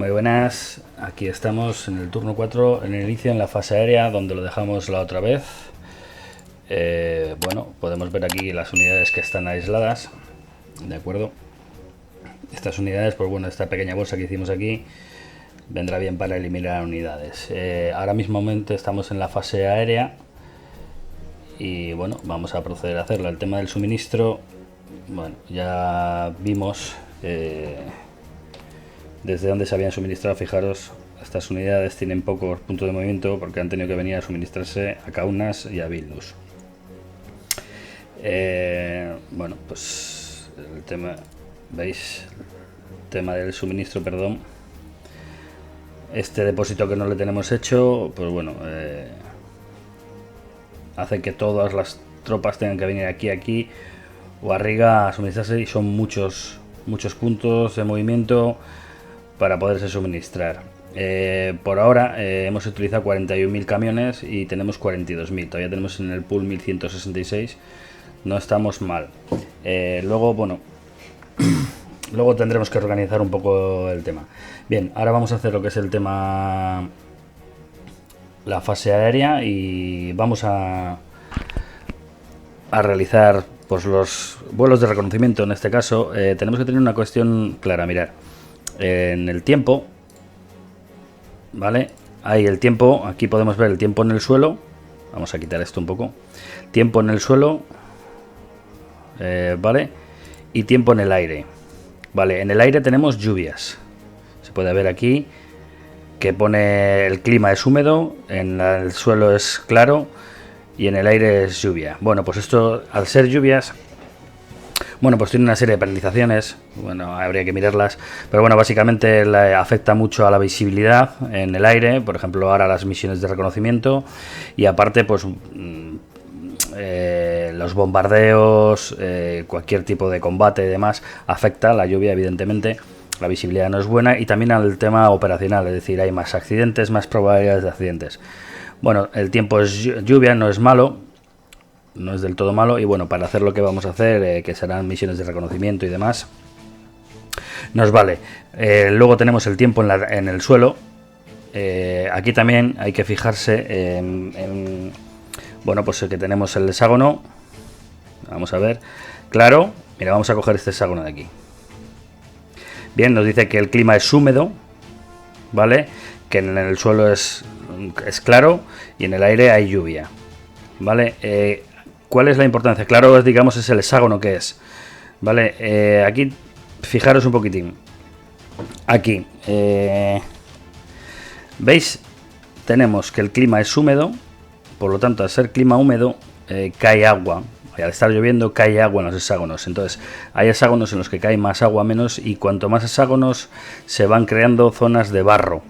Muy buenas, aquí estamos en el turno 4, en el inicio, en la fase aérea, donde lo dejamos la otra vez. Bueno, podemos ver aquí las unidades que están aisladas, ¿de acuerdo? Estas unidades, pues bueno, esta pequeña bolsa que hicimos aquí vendrá bien para eliminar unidades. Ahora mismamente estamos en la fase aérea y bueno, vamos a proceder a hacerlo. El tema del suministro, bueno, ya vimos desde dónde se habían suministrado. Fijaros, estas unidades tienen pocos puntos de movimiento porque han tenido que venir a suministrarse a Kaunas y a Vilnius. Bueno, pues el tema, ¿veis? El tema del suministro, perdón. Este depósito que no le tenemos hecho, pues bueno, hace que todas las tropas tengan que venir aquí o a Riga a suministrarse, y son muchos puntos de movimiento para poderse suministrar. Por ahora hemos utilizado 41.000 camiones y tenemos 42.000. Todavía tenemos en el pool 1.166. No estamos mal. Luego, bueno, luego tendremos que organizar un poco el tema. Bien, ahora vamos a hacer lo que es el tema, la fase aérea, y vamos a realizar pues los vuelos de reconocimiento. En este caso tenemos que tener una cuestión clara. Mirar en el tiempo, vale, ahí el tiempo, aquí podemos ver el tiempo en el suelo. Vamos a quitar esto un poco. Tiempo en el suelo, vale, y tiempo en el aire. Vale, en el aire tenemos lluvias. Se puede ver aquí que pone el clima es húmedo, en el suelo es claro y en el aire es lluvia. Bueno, pues esto, al ser lluvias, bueno, pues tiene una serie de penalizaciones. Bueno, habría que mirarlas, pero bueno, básicamente le afecta mucho a la visibilidad en el aire. Por ejemplo, ahora las misiones de reconocimiento, y aparte pues los bombardeos, cualquier tipo de combate y demás, afecta la lluvia, evidentemente. La visibilidad no es buena, y también al tema operacional, es decir, hay más accidentes, más probabilidades de accidentes. Bueno, el tiempo es lluvia, no es malo, no es del todo malo, y bueno, para hacer lo que vamos a hacer, que serán misiones de reconocimiento y demás, nos vale. Luego tenemos el tiempo en el suelo. Aquí también hay que fijarse bueno, pues que tenemos el hexágono. Vamos a ver, claro, mira, vamos a coger este hexágono de aquí. Bien, nos dice que el clima es húmedo, ¿vale? Que en el suelo es claro y en el aire hay lluvia, ¿vale? ¿Cuál es la importancia? Claro, digamos, es el hexágono que es, ¿vale? Aquí, fijaros un poquitín. Aquí, ¿veis? Tenemos que el clima es húmedo, por lo tanto, al ser clima húmedo, cae agua. Y al estar lloviendo cae agua en los hexágonos. Entonces hay hexágonos en los que cae más agua, menos, y cuanto más hexágonos se van creando zonas de barro,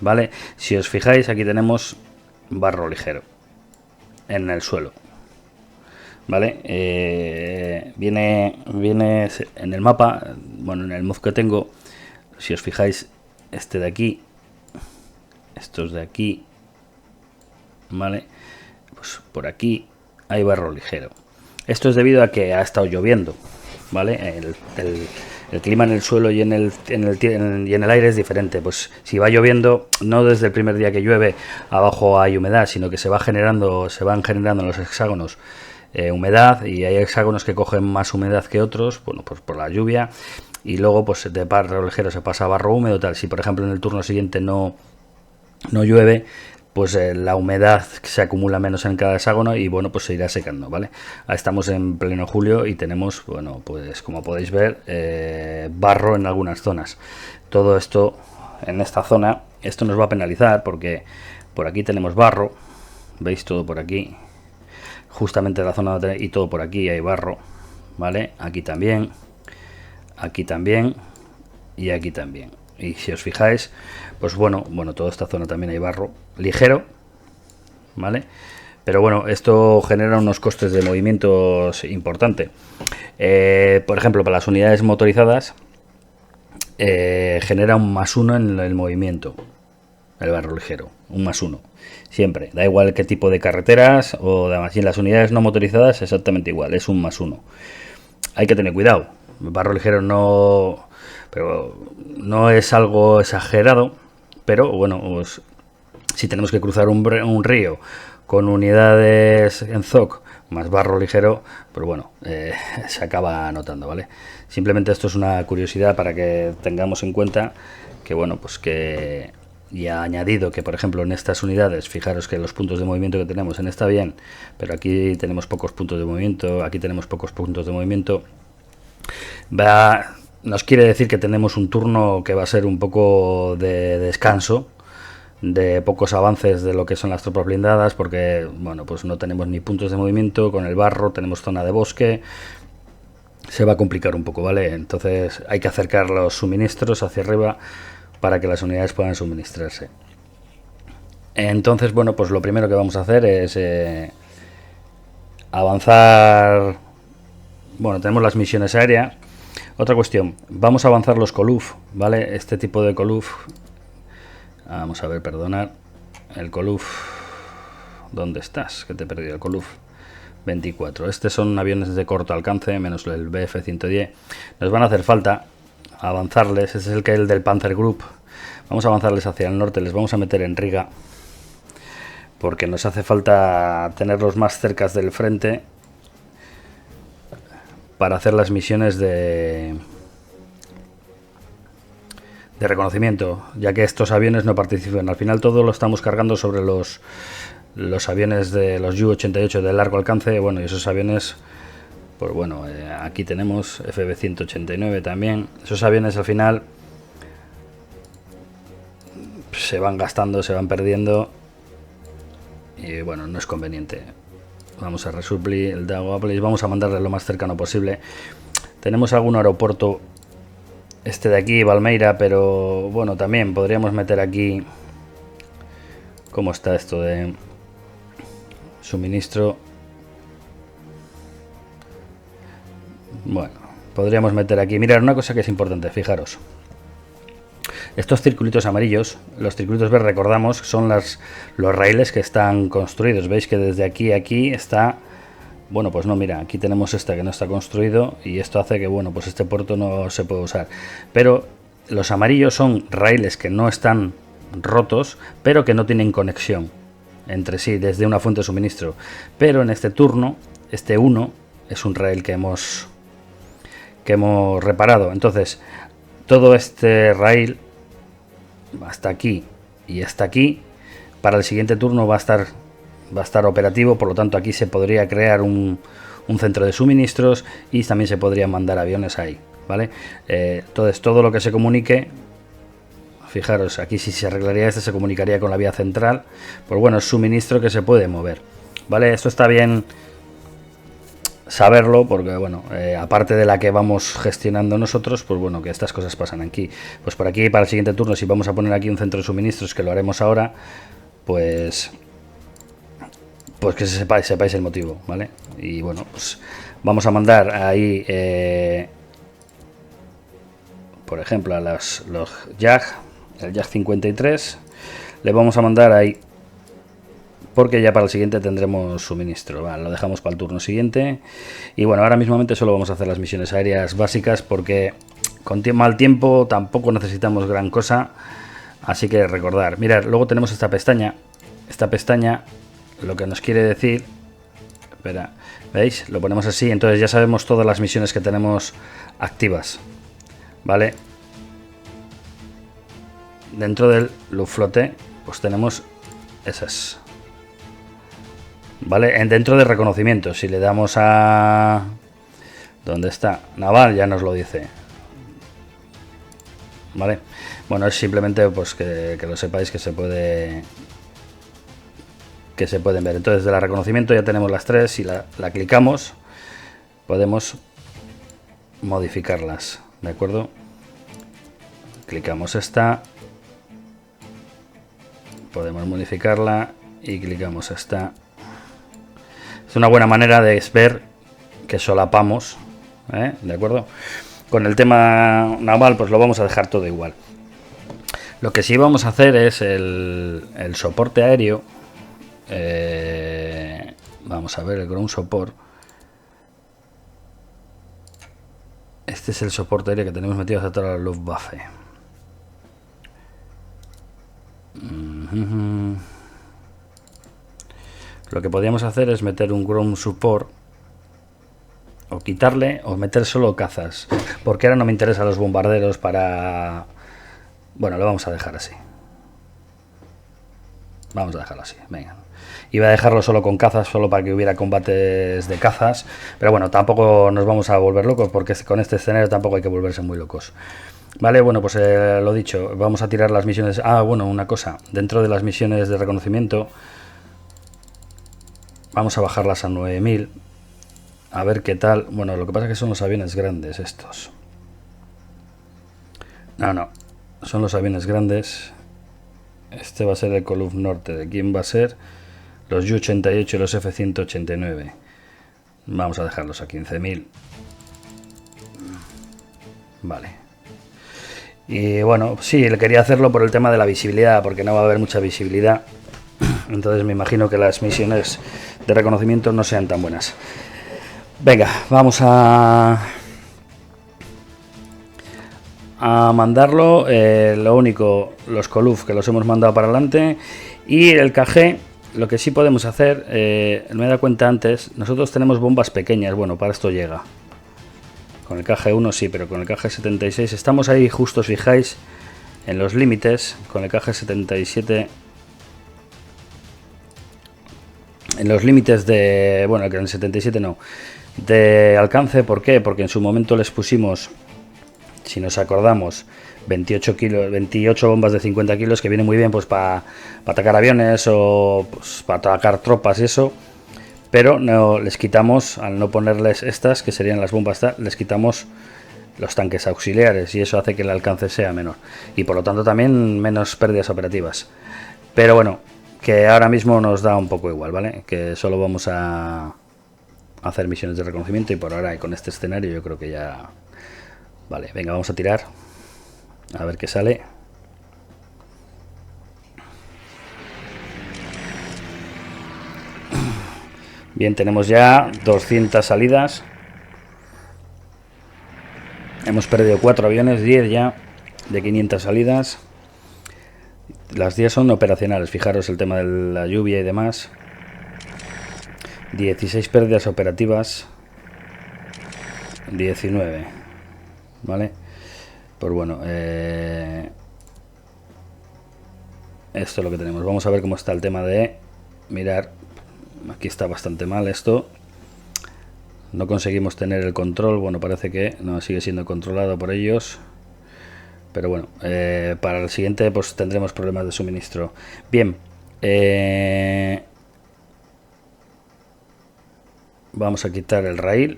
¿vale? Si os fijáis, aquí tenemos barro ligero en el suelo, ¿vale? Viene en el mapa, bueno, en el mod que tengo, si os fijáis, este de aquí, estos de aquí, ¿vale? Pues por aquí hay barro ligero. Esto es debido a que ha estado lloviendo, ¿vale? El clima en el suelo y en el aire es diferente. Pues si va lloviendo, no desde el primer día que llueve abajo hay humedad, sino que se van generando en los hexágonos humedad, y hay hexágonos que cogen más humedad que otros, bueno, pues por la lluvia, y luego pues de barro ligero se pasa a barro húmedo, tal. Si por ejemplo en el turno siguiente no llueve, pues la humedad se acumula menos en cada hexágono y bueno, pues se irá secando, ¿vale? Estamos en pleno julio y tenemos, bueno, pues como podéis ver, barro en algunas zonas. Todo esto en esta zona, esto nos va a penalizar porque por aquí tenemos barro, veis, todo por aquí, justamente la zona y todo por aquí hay barro, ¿vale? Aquí también y aquí también. Y si os fijáis, pues bueno, toda esta zona también hay barro ligero, ¿vale? Pero bueno, esto genera unos costes de movimientos importantes. Por ejemplo, para las unidades motorizadas, genera un +1 en el movimiento, el barro ligero, un +1. Siempre, da igual qué tipo de carreteras o demás. Y en las unidades no motorizadas, exactamente igual, es un +1. Hay que tener cuidado. El barro ligero no... pero no es algo exagerado, pero bueno, pues, si tenemos que cruzar un río con unidades en ZOC más barro ligero, pero bueno, se acaba notando, ¿vale? Simplemente esto es una curiosidad para que tengamos en cuenta que, bueno, pues que ya añadido que, por ejemplo, en estas unidades, fijaros que los puntos de movimiento que tenemos en esta bien, pero aquí tenemos pocos puntos de movimiento, aquí tenemos pocos puntos de movimiento, nos quiere decir que tenemos un turno que va a ser un poco de descanso, de pocos avances de lo que son las tropas blindadas, porque bueno, pues no tenemos ni puntos de movimiento, con el barro tenemos zona de bosque, se va a complicar un poco, ¿vale? Entonces hay que acercar los suministros hacia arriba para que las unidades puedan suministrarse. Entonces, bueno, pues lo primero que vamos a hacer es avanzar. Bueno, tenemos las misiones aéreas. Otra cuestión, vamos a avanzar los Koluf, ¿vale? Este tipo de Koluf. Vamos a ver, perdonar. El Koluf. ¿Dónde estás? Que te he perdido el Koluf. 24. Estos son aviones de corto alcance, menos el Bf-110. Nos van a hacer falta avanzarles. Ese es el del Panzer Group. Vamos a avanzarles hacia el norte. Les vamos a meter en Riga, porque nos hace falta tenerlos más cerca del frente para hacer las misiones de reconocimiento, ya que estos aviones no participan. Al final todo lo estamos cargando sobre los aviones de los Ju-88 de largo alcance. Bueno, y esos aviones, pues bueno, aquí tenemos FB-189 también. Esos aviones al final se van gastando, se van perdiendo, y bueno, no es conveniente. Vamos a resuplir el Dagoaplis, vamos a mandarle lo más cercano posible. Tenemos algún aeropuerto, este de aquí, Valmeira, pero bueno, también podríamos meter aquí. ¿Cómo está esto de suministro? Bueno, podríamos meter aquí. Mirad, una cosa que es importante, fijaros. Estos circulitos amarillos, los circulitos verdes, recordamos, son los raíles que están construidos. Veis que desde aquí a aquí está. Bueno, pues no, mira, aquí tenemos este que no está construido, y esto hace que, bueno, pues este puerto no se puede usar. Pero los amarillos son raíles que no están rotos, pero que no tienen conexión entre sí desde una fuente de suministro. Pero en este turno, este 1 es un rail que hemos reparado. Entonces, todo este rail hasta aquí y hasta aquí, para el siguiente turno va a estar operativo. Por lo tanto, aquí se podría crear un centro de suministros y también se podrían mandar aviones ahí, ¿vale? Entonces, todo lo que se comunique, fijaros, aquí si se arreglaría este, se comunicaría con la vía central. Pues bueno, es suministro que se puede mover, ¿vale? Esto está bien saberlo, porque bueno, aparte de la que vamos gestionando nosotros, pues bueno, que estas cosas pasan aquí. Pues por aquí, para el siguiente turno, si vamos a poner aquí un centro de suministros, que lo haremos ahora, pues que sepáis el motivo, ¿vale? Y bueno, pues vamos a mandar ahí, por ejemplo, a los Jag, el Jag 53, le vamos a mandar ahí, porque ya para el siguiente tendremos suministro. Vale, lo dejamos para el turno siguiente. Y bueno, ahora mismamente solo vamos a hacer las misiones aéreas básicas, porque con mal tiempo tampoco necesitamos gran cosa. Así que recordar, mirad, luego tenemos esta pestaña. Esta pestaña lo que nos quiere decir, espera, ¿veis? Lo ponemos así, entonces ya sabemos todas las misiones que tenemos activas, ¿vale? Dentro del Luftflotte pues tenemos esas, ¿vale? Dentro de reconocimiento, si le damos a... ¿dónde está? Naval, ya nos lo dice, ¿vale? Bueno, es simplemente pues que lo sepáis, que se pueden ver. Entonces, de la reconocimiento ya tenemos las tres. Si la clicamos, podemos modificarlas, ¿de acuerdo? Clicamos esta, podemos modificarla, y clicamos esta. Es una buena manera de ver que solapamos, ¿de acuerdo? Con el tema naval, pues lo vamos a dejar todo igual. Lo que sí vamos a hacer es el soporte aéreo. Vamos a ver el ground support. Este es el soporte aéreo que tenemos metido hacia toda la Luftwaffe. Lo que podríamos hacer es meter un ground support, o quitarle, o meter solo cazas, porque ahora no me interesan los bombarderos para... Bueno, lo vamos a dejar así. Vamos a dejarlo así, venga. Iba a dejarlo solo con cazas, solo para que hubiera combates de cazas, pero bueno, tampoco nos vamos a volver locos, porque con este escenario tampoco hay que volverse muy locos. Vale, bueno, pues lo dicho, vamos a tirar las misiones... Ah, bueno, una cosa, dentro de las misiones de reconocimiento, vamos a bajarlas a 9000, a ver qué tal. Bueno, lo que pasa es que son los aviones grandes estos. No, son los aviones grandes. Este va a ser el Column Norte. ¿De quién va a ser? Los Ju-88 y los F-189. Vamos a dejarlos a 15.000. Vale. Y bueno, sí, le quería hacerlo por el tema de la visibilidad, porque no va a haber mucha visibilidad. Entonces me imagino que las misiones de reconocimiento no sean tan buenas. Venga, vamos a mandarlo. Lo único, los Coluf que los hemos mandado para adelante, y el KG, lo que sí podemos hacer, me he dado cuenta antes, nosotros tenemos bombas pequeñas. Bueno, para esto llega con el KG1, sí, pero con el KG76 estamos ahí justo, os fijáis, en los límites. Con el KG77 en los límites de, bueno, que en el 77 no, de alcance. ¿Por qué? Porque en su momento les pusimos, si nos acordamos, 28 bombas de 50 kilos, que viene muy bien pues para atacar aviones o pues, para atacar tropas y eso, pero no les quitamos, al no ponerles estas, que serían las bombas, les quitamos los tanques auxiliares, y eso hace que el alcance sea menor y por lo tanto también menos pérdidas operativas. Pero bueno, que ahora mismo nos da un poco igual, ¿vale? Que solo vamos a hacer misiones de reconocimiento, y por ahora, y con este escenario, yo creo que ya... Vale, venga, vamos a tirar. A ver qué sale. Bien, tenemos ya 200 salidas. Hemos perdido 4 aviones, 10 ya, de 500 salidas. Las 10 son operacionales, fijaros el tema de la lluvia y demás. 16 pérdidas operativas. 19. ¿Vale? Pues bueno, esto es lo que tenemos. Vamos a ver cómo está el tema de mirar. Aquí está bastante mal esto. No conseguimos tener el control. Bueno, parece que no sigue siendo controlado por ellos. Pero bueno, para el siguiente pues tendremos problemas de suministro. Bien, vamos a quitar el rail.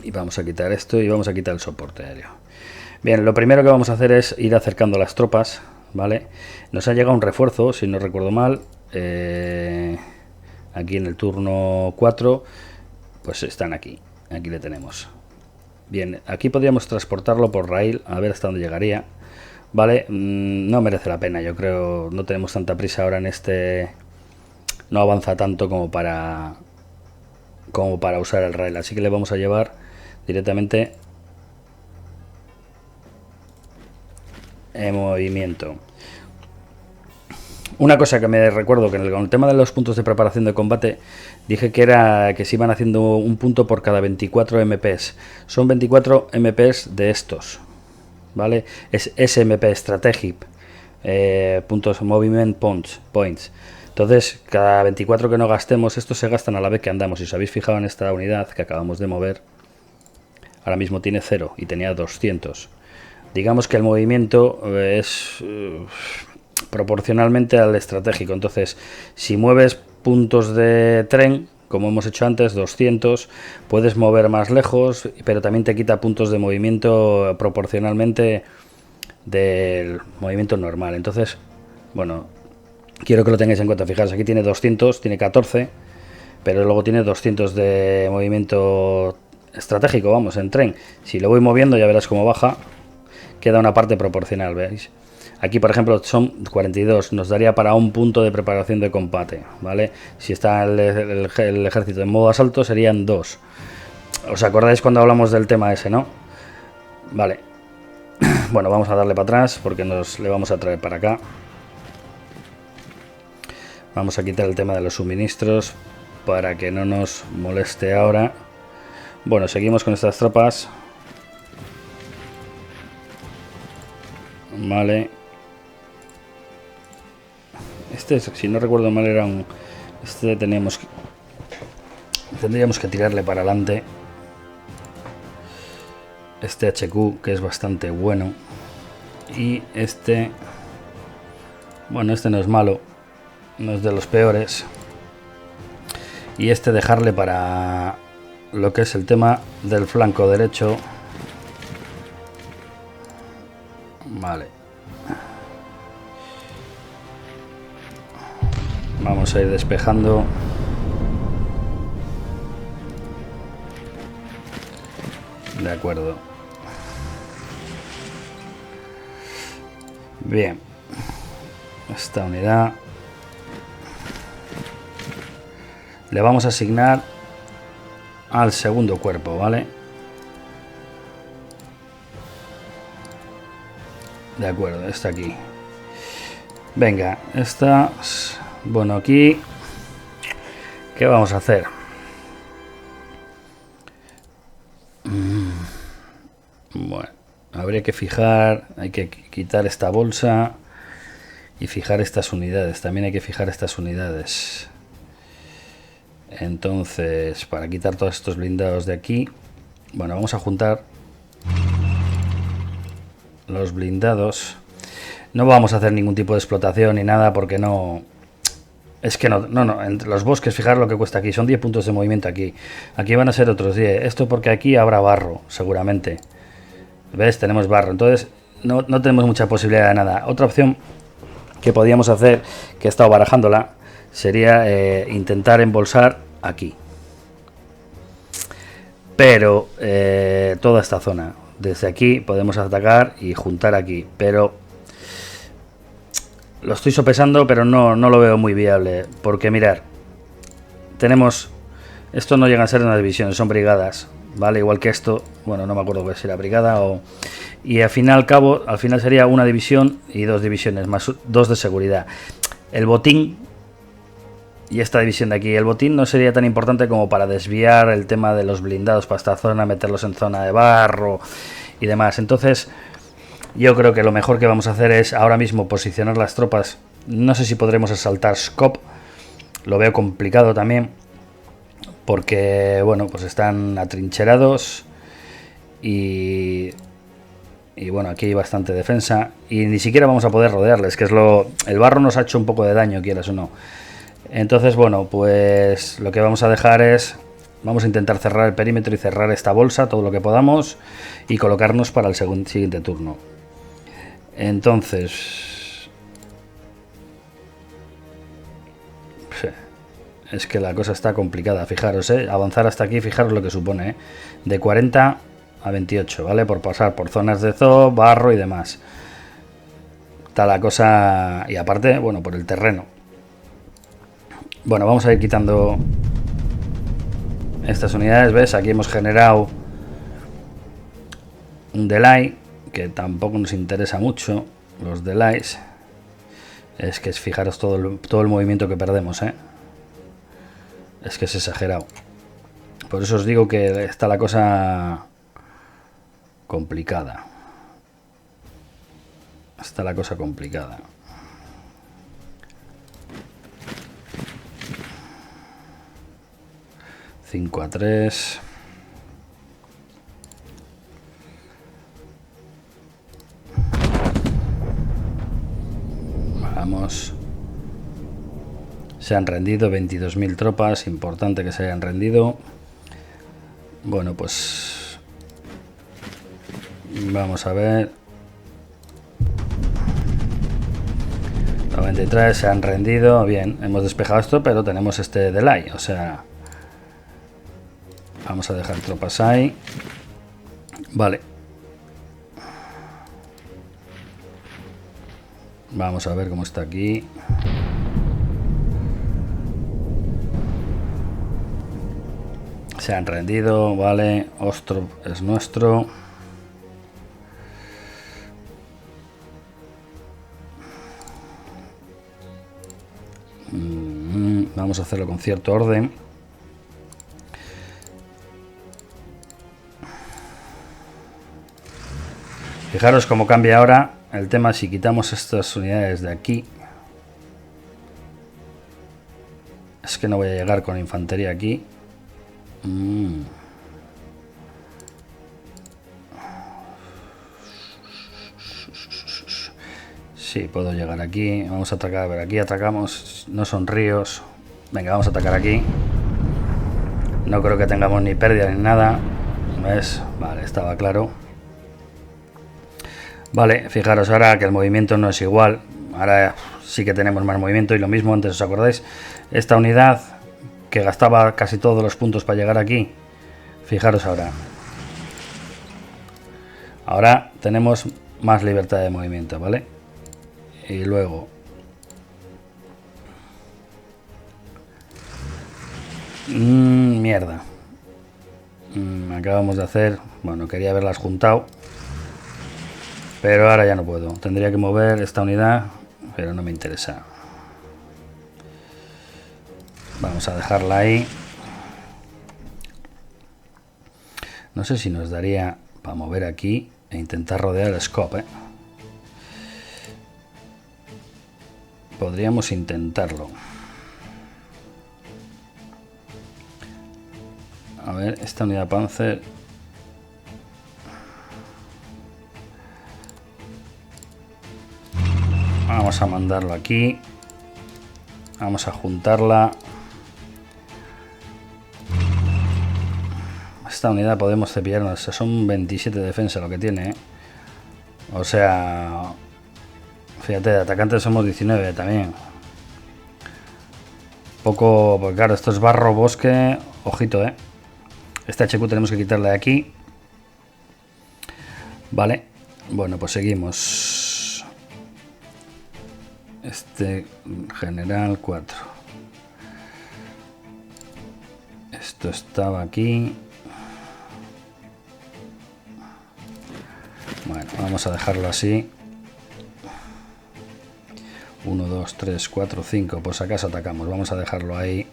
Y vamos a quitar esto y vamos a quitar el soporte aéreo. Bien, lo primero que vamos a hacer es ir acercando las tropas, ¿vale? Nos ha llegado un refuerzo, si no recuerdo mal, aquí en el turno 4, pues están aquí le tenemos. Bien, aquí podríamos transportarlo por rail, a ver hasta dónde llegaría, ¿vale? No merece la pena, yo creo, no tenemos tanta prisa ahora en este, no avanza tanto como para usar el rail, así que le vamos a llevar directamente en movimiento. Una cosa que me recuerdo, que con el tema de los puntos de preparación de combate dije que era que se iban haciendo un punto por cada 24 MPs. Son 24 MPs de estos, ¿vale? Es SMP Strategic, puntos Movement Points. Entonces, cada 24 que no gastemos, estos se gastan a la vez que andamos. Si os habéis fijado en esta unidad que acabamos de mover, ahora mismo tiene 0 y tenía 200. Digamos que el movimiento es proporcionalmente al estratégico. Entonces, si mueves puntos de tren, como hemos hecho antes, 200, puedes mover más lejos, pero también te quita puntos de movimiento proporcionalmente del movimiento normal. Entonces, bueno, quiero que lo tengáis en cuenta. Fijaros, aquí tiene 200, tiene 14, pero luego tiene 200 de movimiento estratégico, vamos, en tren. Si lo voy moviendo, ya verás cómo baja, queda una parte proporcional, ¿veis? Aquí, por ejemplo, son 42, nos daría para un punto de preparación de combate, ¿vale? Si está el ejército en modo asalto, serían 2. ¿Os acordáis cuando hablamos del tema ese, no? Vale. Bueno, vamos a darle para atrás porque le vamos a traer para acá. Vamos a quitar el tema de los suministros para que no nos moleste ahora. Bueno, seguimos con estas tropas. Vale. Este, si no recuerdo mal, era un... Este tendríamos que tirarle para adelante. Este HQ, que es bastante bueno. Y este... Bueno, este no es malo. No es de los peores. Y este dejarle para lo que es el tema del flanco derecho. Vale. Vamos a ir despejando. De acuerdo. Bien. Esta unidad le vamos a asignar al segundo cuerpo, ¿vale? De acuerdo, está aquí. Venga, esta... Bueno, aquí... ¿Qué vamos a hacer? Bueno, habría que fijar... Hay que quitar esta bolsa y fijar estas unidades. También hay que fijar estas unidades. Entonces, para quitar todos estos blindados de aquí... Bueno, vamos a juntar los blindados. No vamos a hacer ningún tipo de explotación ni nada porque no... Es que no, entre los bosques, fijar lo que cuesta aquí, son 10 puntos de movimiento aquí. Aquí van a ser otros 10. Esto porque aquí habrá barro, seguramente. ¿Ves? Tenemos barro, entonces no tenemos mucha posibilidad de nada. Otra opción que podíamos hacer, que he estado barajándola, sería intentar embolsar aquí. Pero toda esta zona, desde aquí podemos atacar y juntar aquí, pero... Lo estoy sopesando, pero no lo veo muy viable. Porque mirar, tenemos... Esto no llega a ser una división, son brigadas, ¿vale? Igual que esto, bueno, no me acuerdo si era brigada o... Y al final sería una división y 2 divisiones, más 2 de seguridad. El botín y esta división de aquí, el botín no sería tan importante como para desviar el tema de los blindados para esta zona, meterlos en zona de barro y demás. Entonces... Yo creo que lo mejor que vamos a hacer es ahora mismo posicionar las tropas. No sé si podremos asaltar Skop. Lo veo complicado también. Porque, bueno, pues están atrincherados. Y bueno, aquí hay bastante defensa. Y ni siquiera vamos a poder rodearles, que es lo... El barro nos ha hecho un poco de daño, quieras o no. Entonces, bueno, pues lo que vamos a dejar es... Vamos a intentar cerrar el perímetro y cerrar esta bolsa, todo lo que podamos. Y colocarnos para el siguiente turno. Entonces, es que la cosa está complicada, fijaros, avanzar hasta aquí, fijaros lo que supone, de 40 a 28, ¿vale? Por pasar por zonas de zoo, barro y demás. Está la cosa, y aparte, bueno, por el terreno. Bueno, vamos a ir quitando estas unidades, ¿ves? Aquí hemos generado un delay que tampoco nos interesa mucho. Los delays es que fijaros todo el movimiento que perdemos, es que es exagerado. Por eso os digo que está la cosa complicada. Está la cosa complicada. Cinco a 3. Vamos. Se han rendido 22.000 tropas, importante que se hayan rendido. Bueno, pues vamos a ver. 93 se han rendido, bien, hemos despejado esto, pero tenemos este delay, o sea, vamos a dejar tropas ahí. Vale. Vamos a ver cómo está aquí. Se han rendido, vale. Ostrov es nuestro. Vamos a hacerlo con cierto orden. Fijaros cómo cambia ahora el tema si quitamos estas unidades de aquí. Es que no voy a llegar con infantería aquí. Sí, puedo llegar aquí. Vamos a atacar. A ver, aquí atacamos. No son ríos. Venga, vamos a atacar aquí. No creo que tengamos ni pérdida ni nada. ¿Ves? Vale, estaba claro. Vale, fijaros ahora que el movimiento no es igual. Ahora sí que tenemos más movimiento y lo mismo antes, ¿os acordáis? Esta unidad que gastaba casi todos los puntos para llegar aquí. Fijaros ahora. Ahora tenemos más libertad de movimiento, ¿vale? Y luego... mierda. Acabamos de hacer... Bueno, quería haberlas juntado. Pero ahora ya no puedo. Tendría que mover esta unidad, pero no me interesa. Vamos a dejarla ahí. No sé si nos daría para mover aquí e intentar rodear el scope, ¿eh? Podríamos intentarlo. A ver, esta unidad Panzer. Vamos a mandarlo aquí. Vamos a juntarla. Esta unidad podemos cepillarnos. Son 27 de defensa lo que tiene, ¿eh? O sea... Fíjate, de atacantes somos 19 también. Poco... Porque claro, esto es barro, bosque... Ojito, ¿eh? Este HQ tenemos que quitarle de aquí. Vale. Bueno, pues seguimos. Este general 4. Esto estaba aquí. Bueno, vamos a dejarlo así. 1, 2, 3, 4, 5. Por si acaso atacamos. Vamos a dejarlo ahí.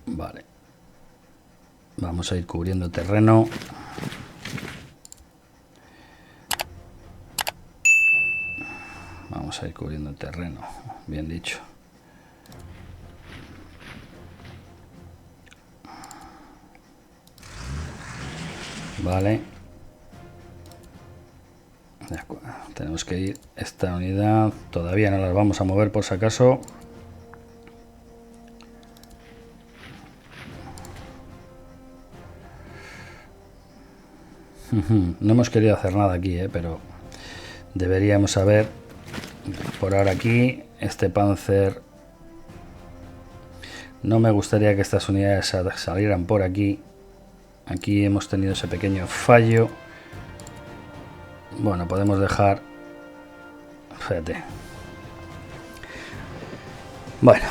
Vale. Vamos a ir cubriendo terreno. Vamos a ir cubriendo el terreno. Bien dicho. Vale. De acuerdo. Tenemos que ir esta unidad. Todavía no las vamos a mover por si acaso. No hemos querido hacer nada aquí, pero deberíamos haber. Por ahora aquí, este Panzer. No me gustaría que estas unidades salieran por aquí. Aquí hemos tenido ese pequeño fallo. Bueno, podemos dejar... Fíjate. Bueno.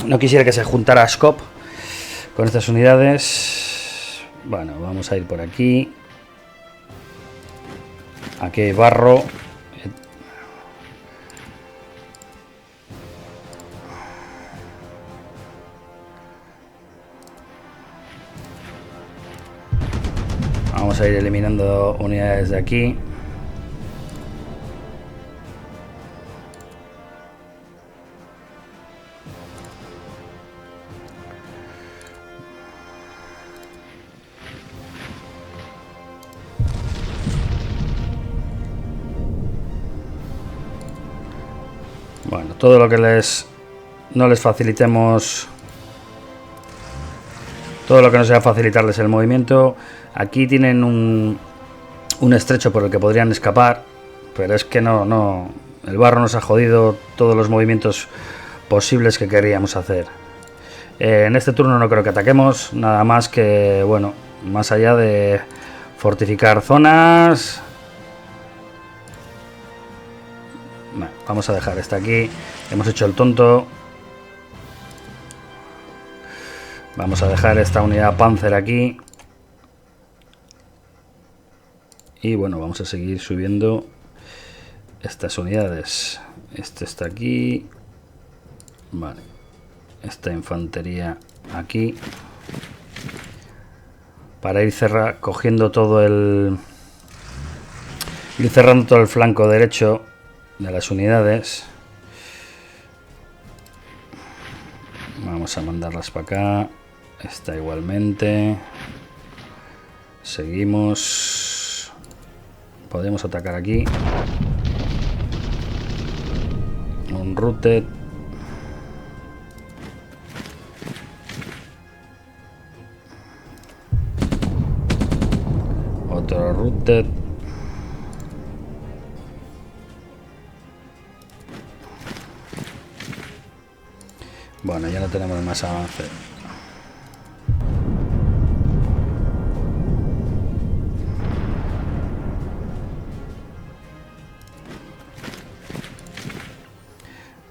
No quisiera que se juntara Scop con estas unidades. Bueno, vamos a ir por aquí. Aquí hay barro. Vamos a ir eliminando unidades de aquí. Bueno, todo lo que no les facilitemos, todo lo que no sea facilitarles el movimiento. Aquí tienen un estrecho por el que podrían escapar, pero es que no, el barro nos ha jodido todos los movimientos posibles que queríamos hacer. En este turno no creo que ataquemos, nada más que, bueno, más allá de fortificar zonas. Bueno, vamos a dejar esta aquí. Hemos hecho el tonto. Vamos a dejar esta unidad Panzer aquí. Y bueno, vamos a seguir subiendo estas unidades. Este está aquí. Vale. Esta infantería aquí. Para ir cogiendo todo el... ir cerrando todo el flanco derecho de las unidades. Vamos a mandarlas para acá. Esta igualmente. Seguimos. Podemos atacar aquí. Un routed. Otro routed. Bueno, ya no tenemos más avance.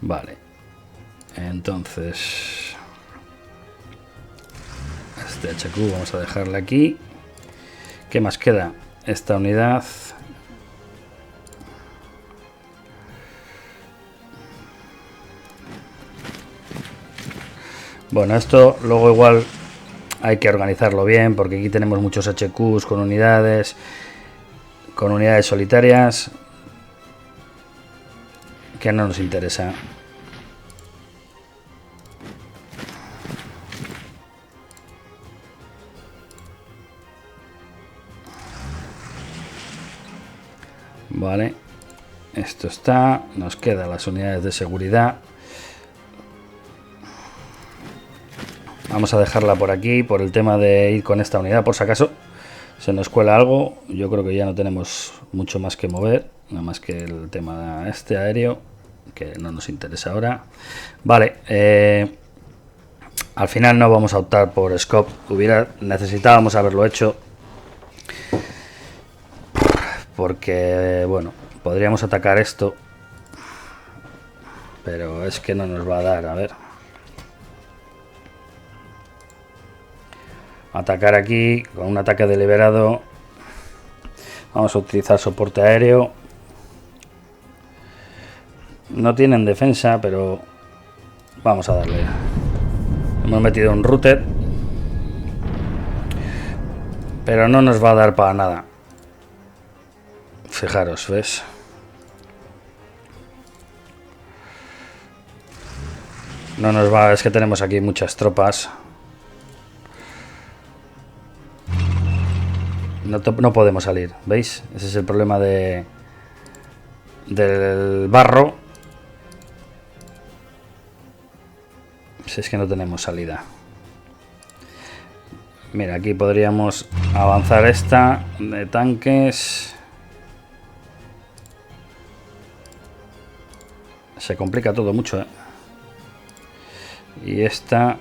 Vale. Entonces... este HQ vamos a dejarle aquí. ¿Qué más queda? Esta unidad... Bueno, esto luego igual hay que organizarlo bien porque aquí tenemos muchos HQs con unidades solitarias que no nos interesa. Vale, esto está, nos quedan las unidades de seguridad. Vamos a dejarla por aquí, por el tema de ir con esta unidad, por si acaso se nos cuela algo. Yo creo que ya no tenemos mucho más que mover, nada más que el tema este aéreo, que no nos interesa ahora. Vale, al final no vamos a optar por scope, necesitábamos haberlo hecho. Porque, bueno, podríamos atacar esto, pero es que no nos va a dar, a ver. Atacar aquí con un ataque deliberado. Vamos a utilizar soporte aéreo. No tienen defensa, pero vamos a darle. Hemos metido un routed, pero no nos va a dar para nada. Fijaros, ¿ves? No nos va, es que tenemos aquí muchas tropas. No podemos salir, ¿veis? Ese es el problema del barro. Si es que no tenemos salida. Mira, aquí podríamos avanzar esta de tanques. Se complica todo mucho, ¿eh? Y esta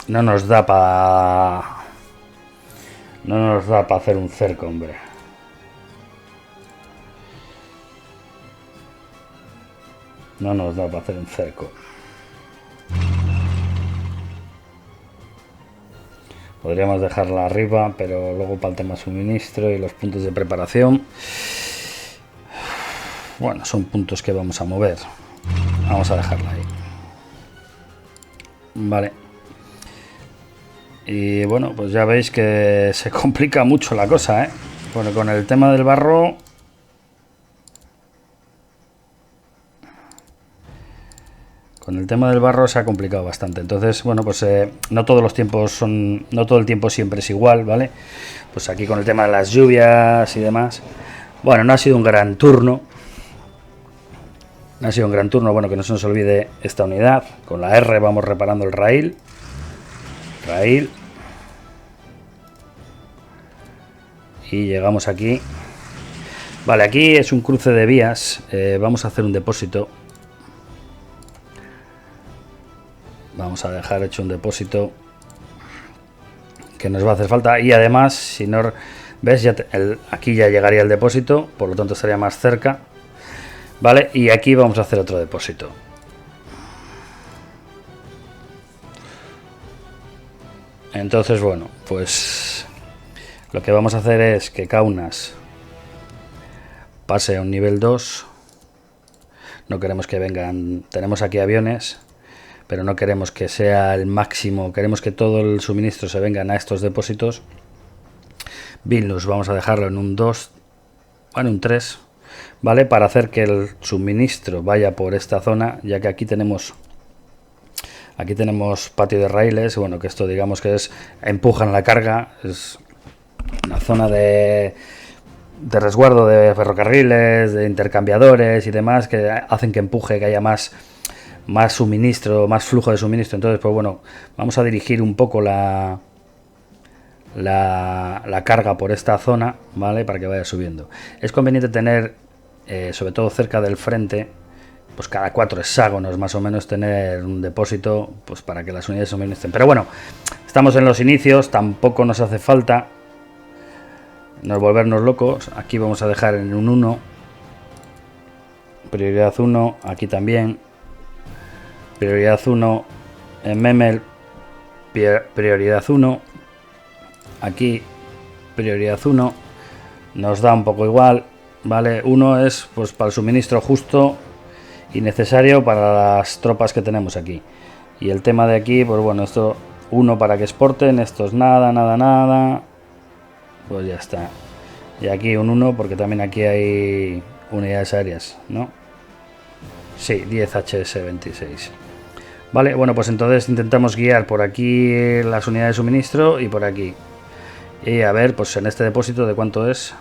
no nos da para... no nos da para hacer un cerco, hombre. No nos da para hacer un cerco. Podríamos dejarla arriba, pero luego para el tema suministro y los puntos de preparación. Bueno, son puntos que vamos a mover. Vamos a dejarla ahí. Vale. Y bueno, pues ya veis que se complica mucho la cosa, ¿eh? Bueno, con el tema del barro... Con el tema del barro se ha complicado bastante. Entonces, bueno, pues no todos los tiempos son... no todo el tiempo siempre es igual, ¿vale? Pues aquí con el tema de las lluvias y demás... Bueno, no ha sido un gran turno. No ha sido un gran turno. Bueno, que no se nos olvide esta unidad. Con la R vamos reparando el rail. Y llegamos aquí. Vale, aquí es un cruce de vías. Vamos a hacer un depósito. Vamos a dejar hecho un depósito que nos va a hacer falta. Y además, si no ves, ya aquí ya llegaría el depósito, por lo tanto estaría más cerca. Vale, y aquí vamos a hacer otro depósito. Entonces, bueno, pues lo que vamos a hacer es que Kaunas pase a un nivel 2. No queremos que vengan, tenemos aquí aviones, pero no queremos que sea el máximo, queremos que todo el suministro se vengan a estos depósitos. Vilnius vamos a dejarlo en un 2, bueno, un 3, ¿vale? Para hacer que el suministro vaya por esta zona, ya que aquí tenemos patio de raíles, bueno, que esto digamos que es, empujan la carga, es una zona de resguardo de ferrocarriles, de intercambiadores y demás, que hacen que empuje, que haya más suministro, más flujo de suministro. Entonces, pues bueno, vamos a dirigir un poco la carga por esta zona, ¿vale? Para que vaya subiendo. Es conveniente tener, sobre todo cerca del frente, pues cada 4 hexágonos más o menos, tener un depósito, pues para que las unidades suministren. Pero bueno, estamos en los inicios, tampoco nos hace falta nos volvernos locos. Aquí vamos a dejar en un 1, prioridad 1, aquí también prioridad 1, en Memel prioridad 1, aquí prioridad 1, nos da un poco igual, ¿vale? 1 es pues para el suministro justo y necesario para las tropas que tenemos aquí. Y el tema de aquí, pues bueno, esto 1 para que exporten, estos nada, pues ya está. Y aquí un 1 porque también aquí hay unidades aéreas, ¿no? Sí, 10 HS-26. Vale, bueno, pues entonces intentamos guiar por aquí las unidades de suministro y por aquí. Y a ver, pues en este depósito, ¿de cuánto es?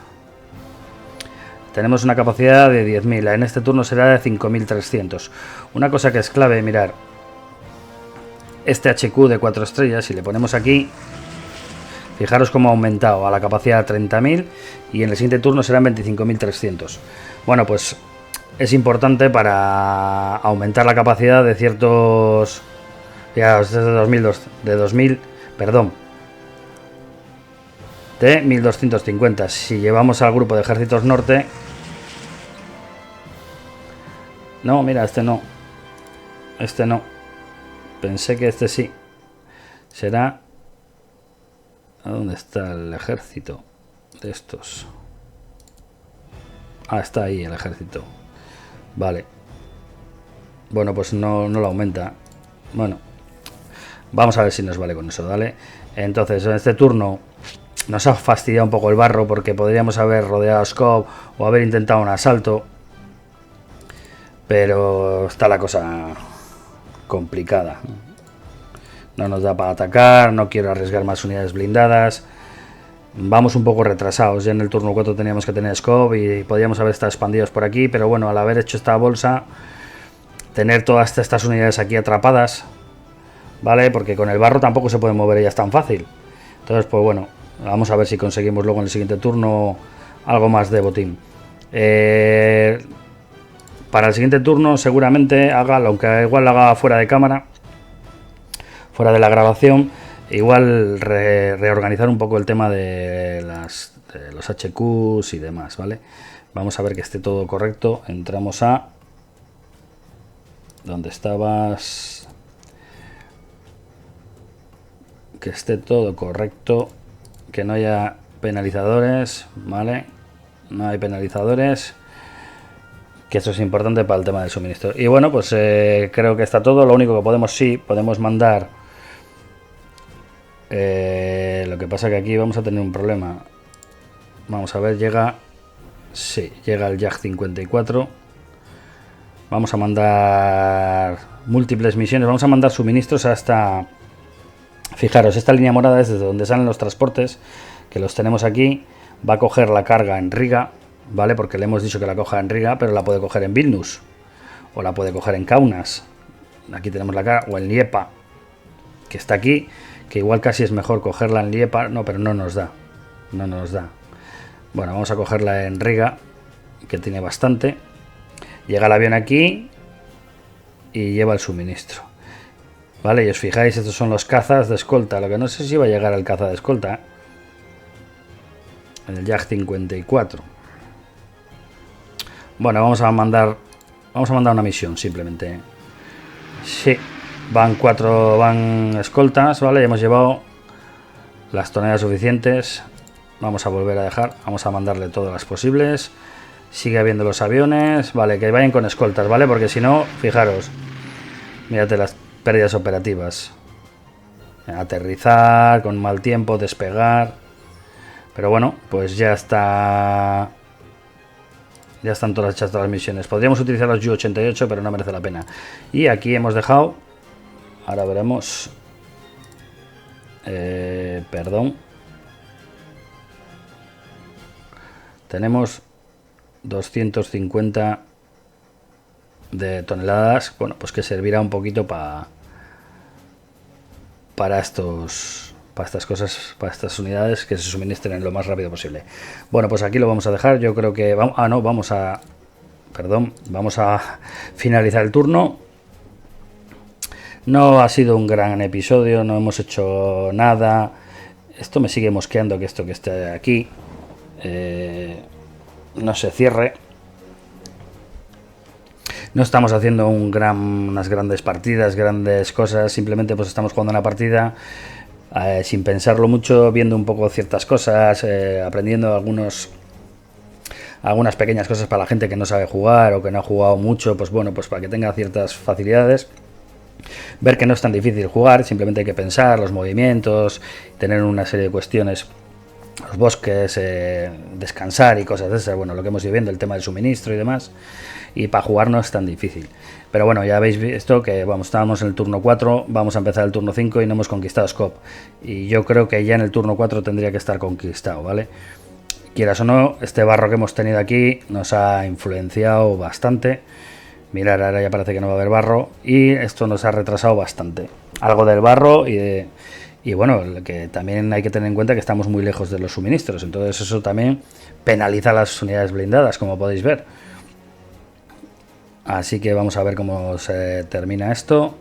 Tenemos una capacidad de 10.000, en este turno será de 5.300. Una cosa que es clave, mirar. Este HQ de 4 estrellas, si le ponemos aquí, fijaros cómo ha aumentado a la capacidad de 30.000 y en el siguiente turno serán 25.300. Bueno, pues es importante para aumentar la capacidad de ciertos... Ya, es de 2000, perdón. De 1250. Si llevamos al grupo de ejércitos norte... No, mira, este no. Este no. Pensé que este sí. Será... ¿A dónde está el ejército de estos? Ah, está ahí el ejército. Vale. Bueno, pues no lo aumenta. Bueno. Vamos a ver si nos vale con eso, ¿vale? Entonces, en este turno nos ha fastidiado un poco el barro porque podríamos haber rodeado a Skov o haber intentado un asalto. Pero está la cosa complicada. No nos da para atacar, no quiero arriesgar más unidades blindadas. Vamos un poco retrasados. Ya en el turno 4 teníamos que tener Skov y podíamos haber estado expandidos por aquí. Pero bueno, al haber hecho esta bolsa, tener todas estas unidades aquí atrapadas, ¿vale? Porque con el barro tampoco se pueden mover ellas tan fácil. Entonces, pues bueno, vamos a ver si conseguimos luego en el siguiente turno algo más de botín. Para el siguiente turno seguramente haga, aunque igual lo haga fuera de cámara, fuera de la grabación, igual reorganizar un poco el tema de los HQs y demás, ¿vale? Vamos a ver que esté todo correcto. Entramos a... ¿Dónde estabas? Que esté todo correcto, que no haya penalizadores, ¿vale? No hay penalizadores, que eso es importante para el tema del suministro. Y bueno, pues creo que está todo. Lo único que podemos mandar... lo que pasa que aquí vamos a tener un problema. Vamos a ver, llega... Sí, llega el Jag 54. Vamos a mandar múltiples misiones. Vamos a mandar suministros hasta... Fijaros, esta línea morada es desde donde salen los transportes, que los tenemos aquí. Va a coger la carga en Riga, ¿vale? Porque le hemos dicho que la coja en Riga, pero la puede coger en Vilnius. O la puede coger en Kaunas. Aquí tenemos la carga. O en Liepa, que está aquí. Que igual casi es mejor cogerla en Liepa. No, pero no nos da. No nos da. Bueno, vamos a cogerla en Riga, que tiene bastante. Llega el avión aquí y lleva el suministro. Vale, y os fijáis, estos son los cazas de escolta. Lo que no sé si va a llegar el caza de escolta. En el Jag 54. Bueno, vamos a mandar una misión simplemente. Sí, van escoltas, ¿vale? Hemos llevado las toneladas suficientes. Vamos a volver a dejar, vamos a mandarle todas las posibles. Sigue habiendo los aviones, vale, que vayan con escoltas, ¿vale? Porque si no, fijaros, mírate las pérdidas operativas. Aterrizar, con mal tiempo, despegar. Pero bueno, pues ya está. Ya están todas hechas todas las misiones. Podríamos utilizar los Ju-88, pero no merece la pena. Y aquí hemos dejado. Ahora veremos. Perdón. Tenemos 250 de toneladas. Bueno, pues que servirá un poquito para estas cosas, para estas unidades que se suministren lo más rápido posible. Bueno, pues aquí lo vamos a dejar. Yo creo que vamos a finalizar el turno. No ha sido un gran episodio, no hemos hecho nada. Esto me sigue mosqueando, que esto que esté aquí no se cierre. No estamos haciendo unas grandes partidas, grandes cosas. Simplemente pues estamos jugando una partida sin pensarlo mucho, viendo un poco ciertas cosas, aprendiendo algunas pequeñas cosas para la gente que no sabe jugar o que no ha jugado mucho. Pues bueno, pues para que tenga ciertas facilidades. Ver que no es tan difícil jugar, simplemente hay que pensar los movimientos, tener una serie de cuestiones, los bosques, descansar y cosas de esas. Bueno, lo que hemos ido viendo, el tema del suministro y demás. Y para jugar no es tan difícil. Pero bueno, ya habéis visto que estábamos en el turno 4, vamos a empezar el turno 5 y no hemos conquistado Skop. Y yo creo que ya en el turno 4 tendría que estar conquistado, ¿vale? Quieras o no, este barro que hemos tenido aquí nos ha influenciado bastante. Mirad, ahora ya parece que no va a haber barro y esto nos ha retrasado bastante. Algo del barro y bueno, que también hay que tener en cuenta que estamos muy lejos de los suministros. Entonces eso también penaliza las unidades blindadas, como podéis ver. Así que vamos a ver cómo se termina esto.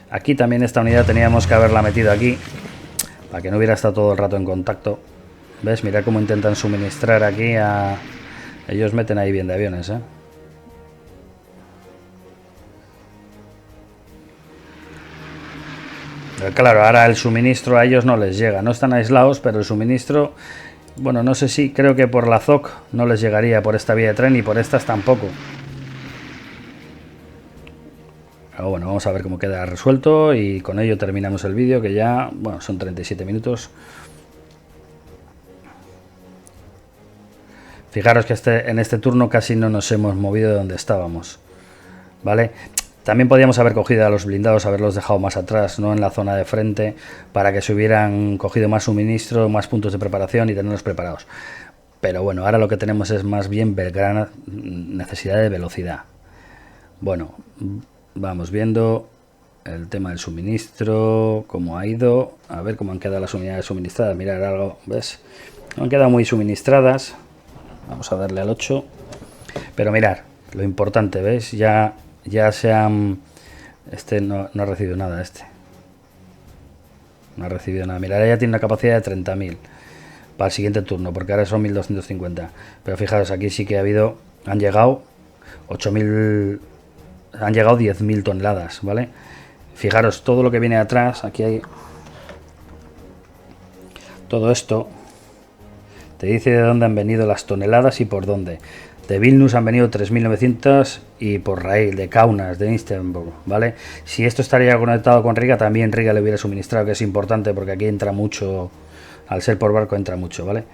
Aquí también esta unidad teníamos que haberla metido aquí, para que no hubiera estado todo el rato en contacto. ¿Ves? Mirad cómo intentan suministrar aquí a... Ellos meten ahí bien de aviones, ¿eh? Pero claro, ahora el suministro a ellos no les llega. No están aislados, pero el suministro... Bueno, no sé si... Creo que por la ZOC no les llegaría por esta vía de tren y por estas tampoco. Pero bueno, vamos a ver cómo queda resuelto y con ello terminamos el vídeo, que ya... Bueno, son 37 minutos. Fijaros que en este turno casi no nos hemos movido de donde estábamos. ¿Vale? También podíamos haber cogido a los blindados, haberlos dejado más atrás, no en la zona de frente, para que se hubieran cogido más suministro, más puntos de preparación y tenerlos preparados. Pero bueno, ahora lo que tenemos es más bien gran necesidad de velocidad. Bueno, vamos viendo el tema del suministro, cómo ha ido, a ver cómo han quedado las unidades suministradas. Mirad algo, ¿ves? No han quedado muy suministradas. Vamos a darle al 8. Pero mirad, lo importante, ¿veis? Ya se han... Este no ha recibido nada, este. No ha recibido nada. Mirad, ya tiene una capacidad de 30.000 para el siguiente turno, porque ahora son 1.250. Pero fijaros, aquí sí que ha habido... Han llegado 8.000... Han llegado 10.000 toneladas, ¿vale? Fijaros, todo lo que viene atrás, aquí hay... Todo esto... Te dice de dónde han venido las toneladas y por dónde. De Vilnius han venido 3.900 y por Rail, de Kaunas, de Istanbul, ¿vale? Si esto estaría conectado con Riga, también Riga le hubiera suministrado, que es importante porque aquí entra mucho, al ser por barco entra mucho, ¿vale?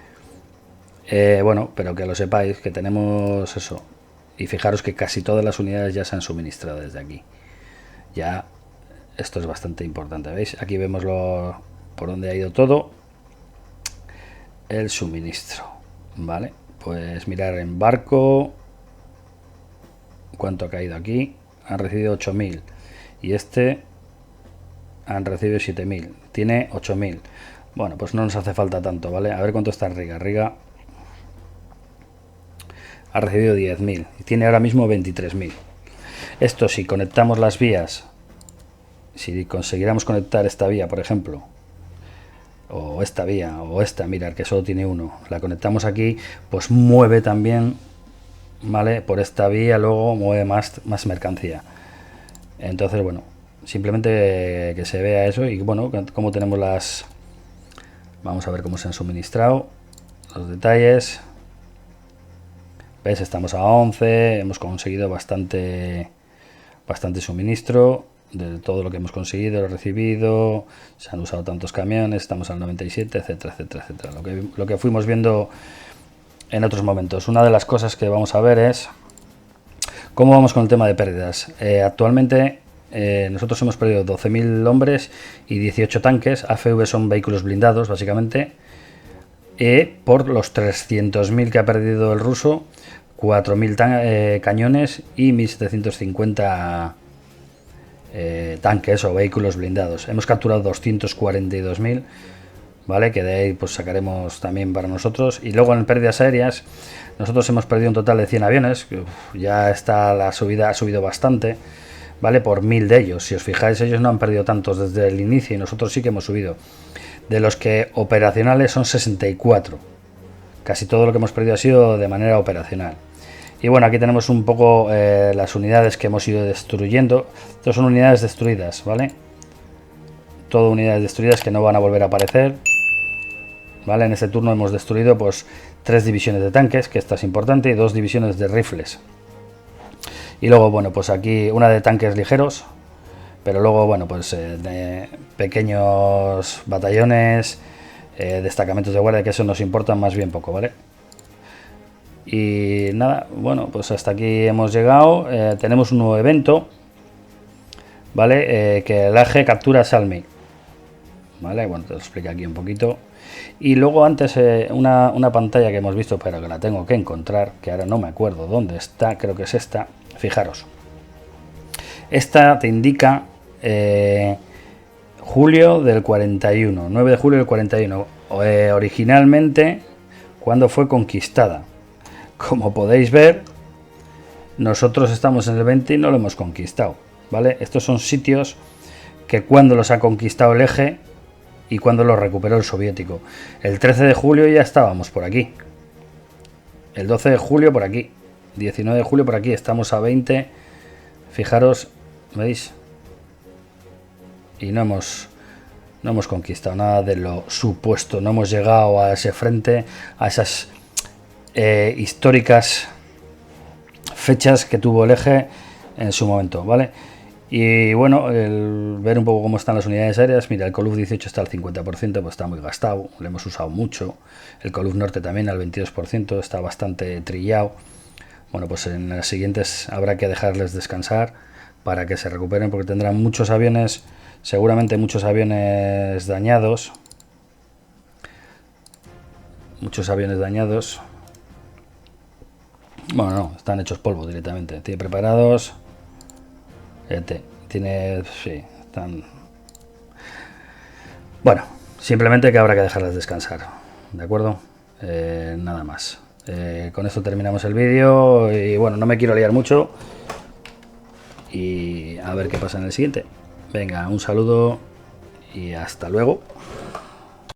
Bueno, pero que lo sepáis, que tenemos eso. Y fijaros que casi todas las unidades ya se han suministrado desde aquí. Ya, esto es bastante importante, ¿veis? Aquí vemos por dónde ha ido todo. El suministro, ¿vale? Pues mirar en barco cuánto ha caído aquí. Han recibido 8.000 y este han recibido 7.000. Tiene 8.000. Bueno, pues no nos hace falta tanto, ¿vale? A ver cuánto está en Riga. Riga ha recibido 10.000 y tiene ahora mismo 23.000. Esto, si conectamos las vías, si conseguiéramos conectar esta vía, por ejemplo, o esta vía, o esta, mirar que solo tiene uno, la conectamos aquí, pues mueve también, ¿vale? Por esta vía luego mueve más mercancía. Entonces, bueno, simplemente que se vea eso y bueno, como tenemos Vamos a ver cómo se han suministrado los detalles. ¿Ves? Estamos a 11, hemos conseguido bastante suministro de todo lo que hemos conseguido, lo recibido, se han usado tantos camiones, estamos al 97, etcétera, etcétera, etcétera. Lo que fuimos viendo en otros momentos. Una de las cosas que vamos a ver es cómo vamos con el tema de pérdidas. Actualmente nosotros hemos perdido 12.000 hombres y 18 tanques. AFV son vehículos blindados, básicamente. Por los 300.000 que ha perdido el ruso, 4.000 cañones y 1.750 tanques o vehículos blindados. Hemos capturado 242.000, ¿vale? Que de ahí pues sacaremos también para nosotros. Y luego en pérdidas aéreas, nosotros hemos perdido un total de 100 aviones, que ya está la subida, ha subido bastante, ¿vale? Por 1.000 de ellos. Si os fijáis, ellos no han perdido tantos desde el inicio y nosotros sí que hemos subido. De los que operacionales son 64. Casi todo lo que hemos perdido ha sido de manera operacional. Y bueno, aquí tenemos un poco las unidades que hemos ido destruyendo. Estas son unidades destruidas, ¿vale? Todo unidades destruidas que no van a volver a aparecer, ¿vale? En este turno hemos destruido pues 3 divisiones de tanques, que esta es importante, y 2 divisiones de rifles. Y luego, bueno, pues aquí una de tanques ligeros, pero luego, bueno, pues de pequeños batallones, destacamentos de guardia, que eso nos importa más bien poco, ¿vale? Y nada, bueno, pues hasta aquí hemos llegado. Tenemos un nuevo evento, ¿vale? Que el AG captura Salmi, ¿vale? Bueno, te lo explico aquí un poquito. Y luego antes una pantalla que hemos visto, pero que la tengo que encontrar, que ahora no me acuerdo dónde está, creo que es esta. Fijaros, esta te indica julio del 41, 9 de julio del 41, originalmente cuando fue conquistada. Como podéis ver, nosotros estamos en el 20 y no lo hemos conquistado, ¿vale? Estos son sitios que cuando los ha conquistado el eje y cuando los recuperó el soviético. El 13 de julio ya estábamos por aquí, el 12 de julio por aquí, 19 de julio por aquí, estamos a 20, fijaros, ¿veis? Y no hemos conquistado nada de lo supuesto, no hemos llegado a ese frente, a esas históricas fechas que tuvo el eje en su momento, ¿vale? Y bueno, el ver un poco cómo están las unidades aéreas. Mira, el Coluf 18 está al 50%, pues está muy gastado, lo hemos usado mucho. El Coluf Norte también al 22%, está bastante trillado. Bueno, pues en las siguientes habrá que dejarles descansar para que se recuperen, porque tendrán muchos aviones, seguramente muchos aviones dañados. Muchos aviones dañados. Bueno, no, están hechos polvo directamente. Tiene preparados. Fíjate, tiene... Sí, están... Bueno, simplemente que habrá que dejarlas descansar. ¿De acuerdo? Nada más. Con esto terminamos el vídeo. Y bueno, no me quiero liar mucho. Y a ver qué pasa en el siguiente. Venga, un saludo y hasta luego.